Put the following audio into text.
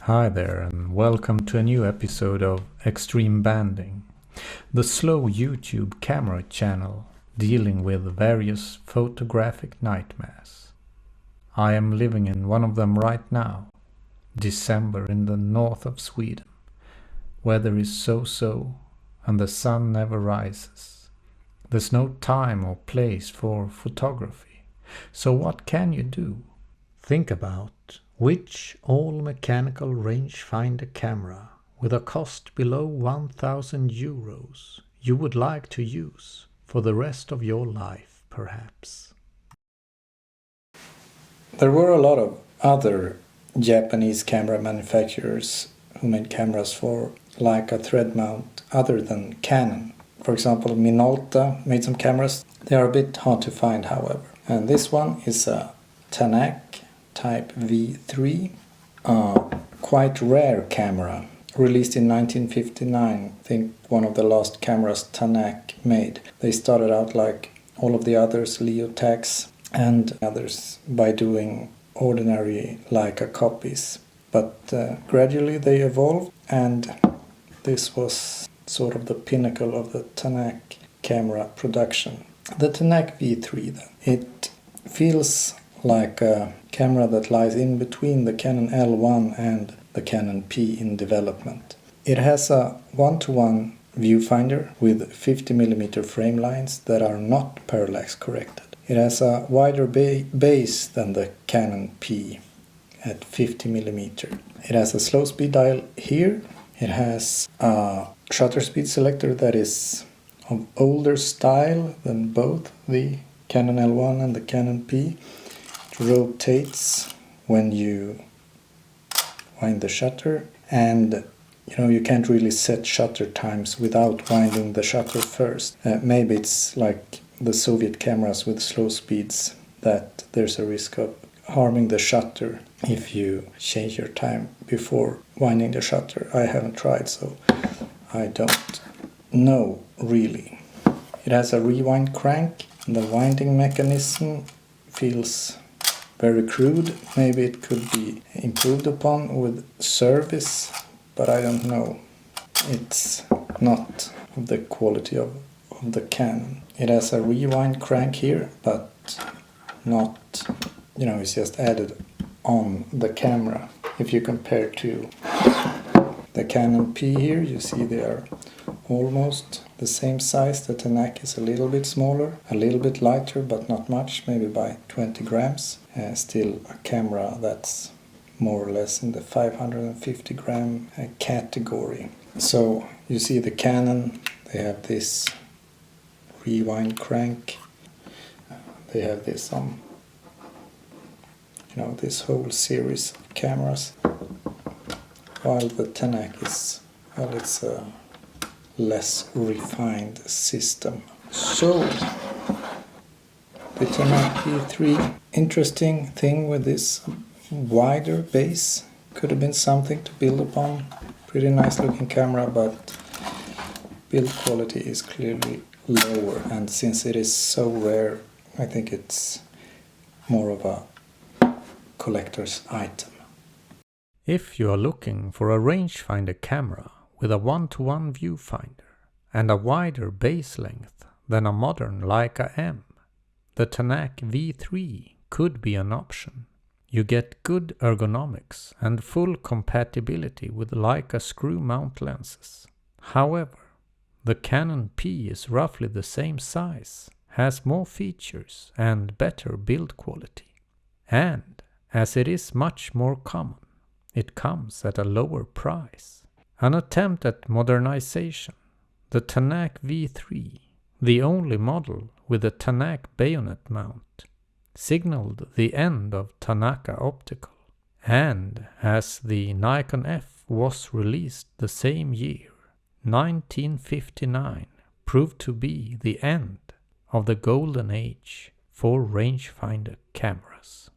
Hi there and welcome to a new episode of Extreme Banding, the slow YouTube camera channel dealing with various photographic nightmares. I am living in one of them right now, December in the north of Sweden. Weather is so-so and the sun never rises. There's no time or place for photography, so what can you do? Think about which all-mechanical rangefinder camera with a cost below 1,000 euros you would like to use for the rest of your life, perhaps. There were a lot of other Japanese camera manufacturers who made cameras for Leica thread mount other than Canon. For example, Minolta made some cameras. They are a bit hard to find, however. And this one is a Tanack V3, a quite rare camera, released in 1959. I think one of the last cameras Tanack made. They started out like all of the others, Leotax and others, by doing ordinary Leica copies. But gradually they evolved, and this was sort of the pinnacle of the Tanack camera production. The Tanack V3 then. It feels like a camera that lies in between the Canon L1 and the Canon P in development. It has a 1:1 viewfinder with 50mm frame lines that are not parallax corrected. It has a wider base than the Canon P at 50mm. It has a slow speed dial here. It has a shutter speed selector that is of older style than both the Canon L1 and the Canon P. It rotates when you wind the shutter, and you can't really set shutter times without winding the shutter first. Maybe it's like the Soviet cameras with slow speeds, that there's a risk of harming the shutter if you change your time before winding the shutter. I haven't tried, so I don't know really. It has a rewind crank, and the winding mechanism feels very crude. Maybe it could be improved upon with service, but I don't know. It's not of the quality of the Canon. It has a rewind crank here, but not, it's just added on the camera. If you compare to the Canon P here, you see they are almost the same size. The Tanaka is a little bit smaller, a little bit lighter, but not much, maybe by 20 grams. Still a camera that's more or less in the 550 gram category. So you see the Canon, they have this rewind crank. They have this this whole series of cameras. While the Tanack is, it's a less refined system. So the Tanack V3, interesting thing with this wider base, could have been something to build upon. Pretty nice looking camera, but build quality is clearly lower, and since it is so rare, I think it's more of a collector's item. If you are looking for a rangefinder camera with a 1:1 viewfinder and a wider base length than a modern Leica M, the Tanack V3 could be an option. You get good ergonomics and full compatibility with Leica screw mount lenses. However, the Canon P is roughly the same size, has more features and better build quality. And as it is much more common, it comes at a lower price. An attempt at modernization, the Tanack V3, the only model with a Tanack bayonet mount, signaled the end of Tanaka optical, and as the Nikon F was released the same year, 1959, proved to be the end of the golden age for rangefinder cameras.